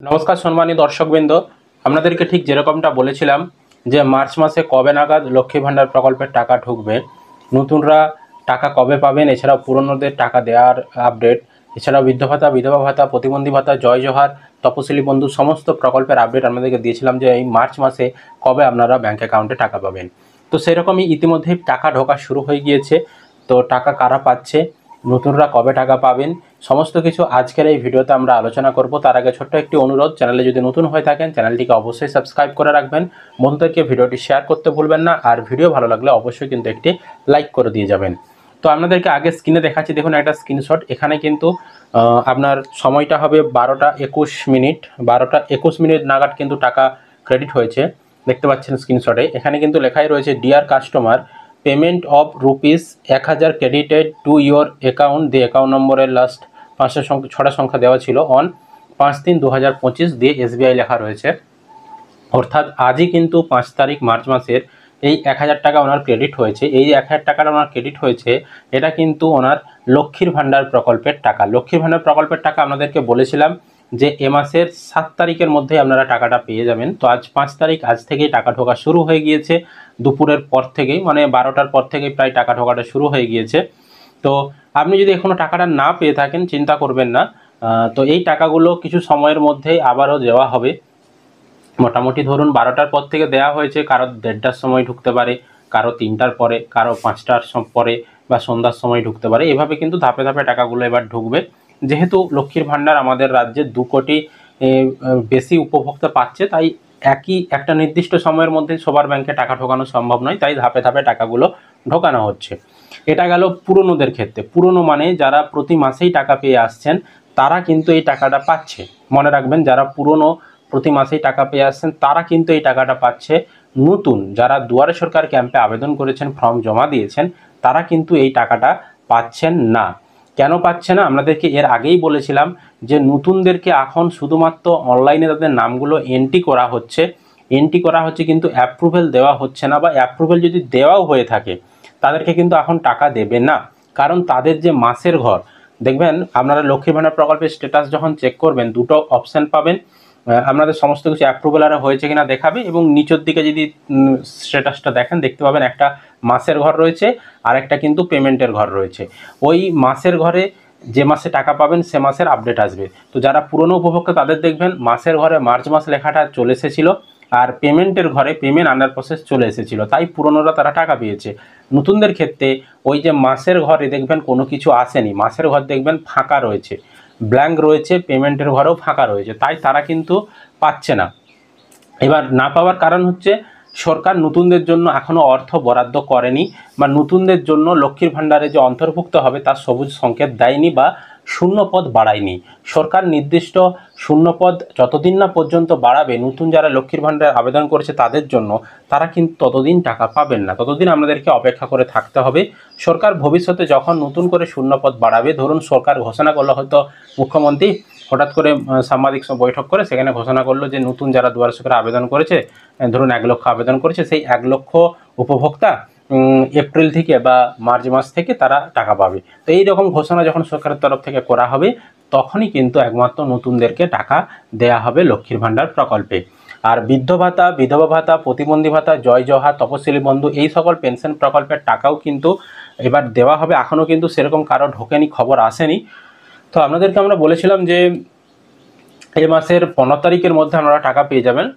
নমস্কার সম্মানী দর্শকবৃন্দ, আপনাদেরকে ঠিক যেরকমটা বলেছিলাম যে মার্চ মাসে কবে নাগাদ লক্ষ্মী ভাণ্ডার প্রকল্পের টাকা ঢুকবে, নতুনরা টাকা কবে পাবেন, এছাড়াও পুরনোদের টাকা দেওয়ার আপডেট, এছাড়াও বৃদ্ধ ভাতা, বিধবা ভাতা, প্রতিবন্ধী ভাতা, জয় জোহার, তপশিলি বন্ধু সমস্ত প্রকল্পের আপডেট আপনাদেরকে দিয়েছিলাম যে এই মার্চ মাসে কবে আপনারা ব্যাঙ্ক অ্যাকাউন্টে টাকা পাবেন। তো সেরকমই ইতিমধ্যেই টাকা ঢোকা শুরু হয়ে গিয়েছে। তো টাকা কারা পাচ্ছে, নতুনরা কবে টাকা পাবেন, সমস্ত কিছু আজকের এই ভিডিওতে আমরা আলোচনা করব। তার আগে ছোট্ট একটি অনুরোধ, চ্যানেলে যদি নতুন হয়ে থাকেন চ্যানেলটিকে অবশ্যই সাবস্ক্রাইব করে রাখবেন, বন্ধুদেরকে ভিডিওটি শেয়ার করতে ভুলবেন না, আর ভিডিও ভালো লাগলে অবশ্যই কিন্তু একটি লাইক করে দিয়ে যাবেন। তো আপনাদেরকে আগে স্ক্রিনে দেখাচ্ছি, দেখুন একটা স্ক্রিনশট। এখানে কিন্তু আপনার সময়টা হবে 12টা 21 মিনিট, 12টা 21 মিনিট নাগাদ কিন্তু টাকা ক্রেডিট হয়েছে, দেখতে পাচ্ছেন স্ক্রিনশটে। এখানে কিন্তু লেখাই রয়েছে, deer customer, payment of ₹1000 credited to your account, দিয়ে অ্যাকাউন্ট নম্বরের লাস্ট 6টা সংখ্যা দেওয়া ছিল, অন 5/3/2025 দিয়ে SBI লেখা রয়েছে। অর্থাৎ আজই কিন্তু 5 তারিখ মার্চ মাসের এই 1000 টাকা ওনার ক্রেডিট হয়েছে। এই যে 1000 টাকাটা ওনার ক্রেডিট হয়েছে, এটা কিন্তু ওনার লক্ষ্মীর ভাণ্ডার প্রকল্পের টাকা। লক্ষ্মীর ভাণ্ডার প্রকল্পের টাকা আপনাদেরকে বলেছিলাম যে এ মাসের 7 তারিখের মধ্যে আপনারা টাকাটা পেয়ে যাবেন। তো আজ 5 তারিখ, আজ থেকেই টাকা ঢোকা শুরু হয়ে গিয়েছে। দুপুরের পর থেকেই, মানে 12টার পর থেকেই প্রায় টাকা ঢোকাটা শুরু হয়ে গিয়েছে। তো আপনি যদি এখনও টাকাটা না পেয়ে থাকেন চিন্তা করবেন না, তো এই টাকাগুলো কিছু সময়ের মধ্যেই আবারও দেওয়া হবে। মোটামুটি ধরুন 12টার পর থেকে দেওয়া হয়েছে, কারো 1:30টার সময় ঢুকতে পারে, কারো 3টার পরে, কারো 5টার পরে, বা সন্ধ্যার সময় ঢুকতে পারে। এভাবে কিন্তু ধাপে ধাপে টাকাগুলো এবার ঢুকবে। যেহেতু লক্ষ্মীর ভাণ্ডার আমাদের রাজ্যে 2 কোটি বেশি উপভোক্তা পাচ্ছে, তাই একই একটা নির্দিষ্ট সময়ের মধ্যে সবার ব্যাংকে টাকা ঢোকানো সম্ভব নয়, তাই ধাপে ধাপে টাকাগুলো ঢোকানো হচ্ছে। এটা গেল পুরনোদের ক্ষেত্রে। পুরনো মানে যারা প্রতি মাসেই টাকা পেয়ে আসছেন তারা কিন্তু এই টাকাটা পাচ্ছে। মনে রাখবেন, যারা পুরনো প্রতি মাসেই টাকা পেয়ে আসছেন তারা কিন্তু এই টাকাটা পাচ্ছে। নতুন যারা দুয়ারে সরকার ক্যাম্পে আবেদন করেছেন, ফর্ম জমা দিয়েছেন, তারা কিন্তু এই টাকাটা পাচ্ছেন না। কেন পাচ্ছে না, আপনাদেরকে এর আগেই বলেছিলাম যে নতুনদেরকে এখন শুধুমাত্র অনলাইনে তাদের নামগুলো এন্ট্রি করা হচ্ছে, কিন্তু অ্যাপ্রুভেল দেওয়া হচ্ছে না, বা অ্যাপ্রুভেল যদি দেওয়াও হয়ে থাকে তাদেরকে কিন্তু এখন টাকা দেবে না। কারণ তাদের যে মাসের ঘর, দেখবেন আপনারা লক্ষ্মীর ভাণ্ডার প্রকল্পের স্ট্যাটাস যখন চেক করবেন, দুটো অপশান পাবেন। আপনাদের সমস্ত কিছু অ্যাপ্রুভাল আর হয়েছে কিনা দেখাবে, এবং নিচের দিকে যদি স্ট্যাটাসটা দেখেন দেখতে পাবেন একটা মাসের ঘর রয়েছে আর একটা কিন্তু পেমেন্টের ঘর রয়েছে। ওই মাসের ঘরে যে মাসে টাকা পাবেন সে মাসের আপডেট আসবে। তো যারা পুরনো উপভোক্তা তাদের দেখবেন মাসের ঘরে মার্চ মাস লেখাটা চলে এসেছিলো, আর পেমেন্টের ঘরে পেমেন্ট আন্ডার প্রসেস চলে এসেছিলো, তাই পুরনোরা তারা টাকা পেয়েছে। নতুনদের ক্ষেত্রে ওই যে মাসের ঘরে দেখবেন কোনো কিছু আসেনি, মাসের ঘর দেখবেন ফাঁকা রয়েছে, ব্ল্যাঙ্ক রয়েছে, পেমেন্টের ঘরেও ফাঁকা রয়েছে, তাই তারা কিন্তু পাচ্ছে না। এবার না পাওয়ার কারণ হচ্ছে সরকার নতুনদের জন্য এখনও অর্থ বরাদ্দ করেনি, বা নতুনদের জন্য লক্ষ্মীর ভাণ্ডারে যে অন্তর্ভুক্ত হবে তার সবুজ সংকেত দেয়নি, বা শূন্যপদ বাড়ায়নি। সরকার নির্দিষ্ট শূন্যপদ যতদিন না পর্যন্ত বাড়াবে, নতুন যারা লক্ষ্মীর ভাণ্ডারে আবেদন করেছে তাদের জন্য, তারা কিন্তু ততদিন টাকা পাবেন না। ততদিন আমাদেরকে অপেক্ষা করে থাকতে হবে। সরকার ভবিষ্যতে যখন নতুন করে শূন্যপদ বাড়াবে, ধরুন সরকার ঘোষণা করলো, হয়তো মুখ্যমন্ত্রী হঠাৎ করে সাংবাদিক বৈঠক করে সেখানে ঘোষণা করলো যে নতুন যারা দুয়ারে সরকারে আবেদন করেছে, ধরুন 1 লক্ষ আবেদন করেছে, সেই 1 লক্ষ উপভোক্তা এপ্রিল থেকে বা মার্চ মাস থেকে তারা টাকা পাবে। তো এই রকম ঘোষণা যখন সরকারের তরফ থেকে করা হবে, তখনই কিন্তু একমাত্র নতুনদেরকে টাকা দেয়া হবে লক্ষ্মীর ভাণ্ডার প্রকল্পে। আর বৃদ্ধ ভাতা, বিধবা ভাতা, প্রতিবন্ধী ভাতা, জয় জোহার, তপশিলি বন্ধু, এই সকল পেনশন প্রকল্পের টাকাও কিন্তু এবার দেওয়া হবে। এখনও কিন্তু সেরকম কারো ঢোকেনি, খবর আসেনি। তো আপনাদেরকে আমরা বলেছিলাম যে এই মাসের 15 তারিখের মধ্যে আপনারা টাকা পেয়ে যাবেন।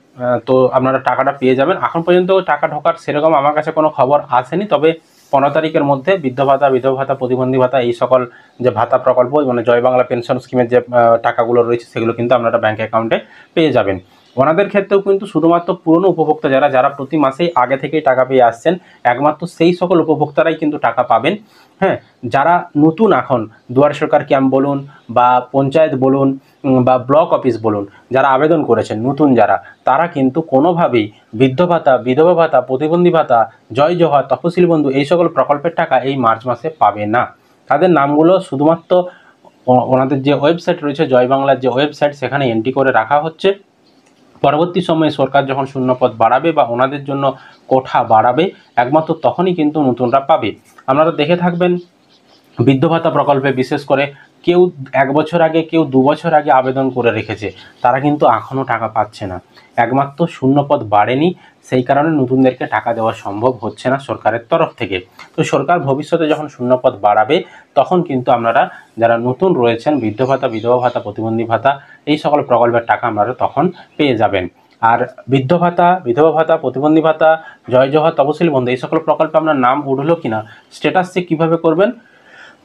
তো আপনারা টাকাটা পেয়ে যাবেন। এখন পর্যন্ত টাকা ঢোকার সেরকম আমার কাছে কোনো খবর আসেনি, তবে 15 তারিখের মধ্যে বৃদ্ধ ভাতা, বিধবা ভাতা, প্রতিবন্ধী ভাতা, এই সকল যে ভাতা প্রকল্প, মানে জয় বাংলা পেনশন স্কিমের যে টাকাগুলো রয়েছে সেগুলো কিন্তু আপনারা ব্যাঙ্ক অ্যাকাউন্টে পেয়ে যাবেন। ওনাদের ক্ষেত্রেও কিন্তু শুধুমাত্র পুরনো উপভোক্তা যারা প্রতি মাসেই আগে থেকেই টাকা পেয়ে আসছেন, একমাত্র সেই সকল উপভোক্তারাই কিন্তু টাকা পাবেন। হ্যাঁ, যারা নতুন এখন দুয়ারে সরকার ক্যাম্প বলুন, বা পঞ্চায়েত বলুন, বা ব্লক অফিস বলুন, যারা আবেদন করেছেন নতুন যারা, তারা কিন্তু কোনোভাবেই বৃদ্ধ ভাতা, বিধবা ভাতা, প্রতিবন্ধী ভাতা, জয় জোহার, তপশিলি বন্ধু, এই সকল প্রকল্পের টাকা এই মার্চ মাসে পাবে না। তাদের নামগুলো শুধুমাত্র ওনাদের যে ওয়েবসাইট রয়েছে, জয় বাংলার যে ওয়েবসাইট, সেখানে এন্ট্রি করে রাখা হচ্ছে। পরবর্তী সময়ে সরকার যখন শূন্যপদ বাড়াবে বা ওনাদের জন্য কোঠা বাড়াবে, একমাত্র তখনই কিন্তু নতুনরা পাবে। আপনারা দেখে থাকবেন বৃদ্ধ ভাতা প্রকল্পে বিশেষ করে কেউ 1 বছর আগে, কেউ 2 বছর আগে আবেদন করে রেখেছে, তারা কিন্তু এখনও টাকা পাচ্ছে না। একমাত্র শূন্যপদ বাড়েনি, সেই কারণে নতুনদেরকে টাকা দেওয়া সম্ভব হচ্ছে না সরকারের তরফ থেকে। তো সরকার ভবিষ্যতে যখন শূন্যপদ বাড়াবে, তখন কিন্তু আপনারা যারা নতুন রয়েছেন, বৃদ্ধ ভাতা, বিধবা ভাতা, প্রতিবন্ধী ভাতা, এই সকল প্রকল্পের টাকা আপনারা তখন পেয়ে যাবেন। আর বৃদ্ধ ভাতা, বিধবা ভাতা, প্রতিবন্ধী ভাতা, জয় জওহর, তপশিলি বন্ধু, এই সকল প্রকল্পে আপনার নাম উঠলো কিনা, স্ট্যাটাস চেক কীভাবে করবেন,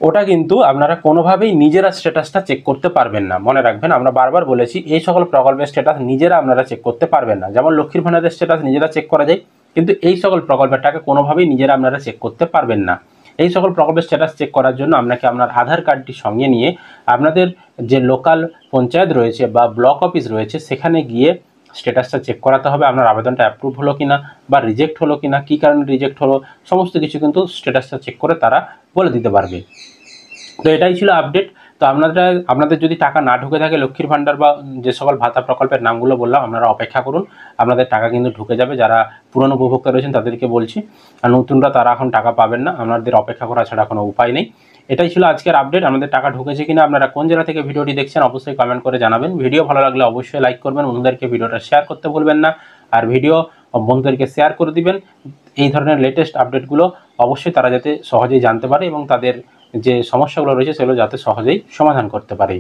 ওটা কিন্তু আপনারা কোনোভাবেই নিজেরা স্ট্যাটাসটা চেক করতে পারবেন না। মনে রাখবেন, আমরা বারবার বলেছি এই সকল প্রকল্পের স্ট্যাটাস নিজেরা আপনারা চেক করতে পারবেন না। যেমন লক্ষ্মীর ভাণ্ডারের স্ট্যাটাস নিজেরা চেক করা যায়, কিন্তু এই সকল প্রকল্পের টাকা কোনোভাবেই নিজেরা আপনারা চেক করতে পারবেন না। এই সকল প্রকল্পের স্ট্যাটাস চেক করার জন্য আপনাকে আপনার আধার কার্ডটি সঙ্গে নিয়ে আপনাদের যে লোকাল পঞ্চায়েত রয়েছে বা ব্লক অফিস রয়েছে, সেখানে গিয়ে স্ট্যাটাসটা চেক করাতে হবে। আপনার আবেদনটা অ্যাপ্রুভ হলো কিনা বা রিজেক্ট হলো কিনা, কী কারণে রিজেক্ট হলো, সমস্ত কিছু কিন্তু স্ট্যাটাসটা চেক করে তারা বলে দিতে পারবে। তো এটাই ছিল আপডেট। তো আপনাদের যদি টাকা না ঢুকে থাকে লক্ষ্মীর ভাণ্ডার বা যে সকল ভাতা প্রকল্পের নামগুলো বললাম, আপনারা অপেক্ষা করুন, আপনাদের টাকা কিন্তু ঢুকে যাবে। যারা পুরনো উপভোক্তা রয়েছেন তাদেরকে বলছি, আর নতুনরা তারা এখন টাকা পাবেন না, আপনাদের অপেক্ষা করা ছাড়া কোনো উপায় নেই। এটাই ছিল আজকের আপডেট। আমাদের টাকা ঢুকেছে কিনা, আপনারা কোন জেলা থেকে ভিডিওটি দেখছেন অবশ্যই কমেন্ট করে জানাবেন। ভিডিও ভালো লাগলে অবশ্যই লাইক করবেন, বন্ধুদেরকে ভিডিওটা শেয়ার করতে ভুলবেন না, আর ভিডিও বন্ধুদেরকে শেয়ার করে দিবেন। এই ধরনের লেটেস্ট আপডেটগুলো অবশ্যই তারা যাতে সহজেই জানতে পারে এবং তাদের যে সমস্যাগুলো রয়েছে সেগুলো যাতে সহজেই সমাধান করতে পারে।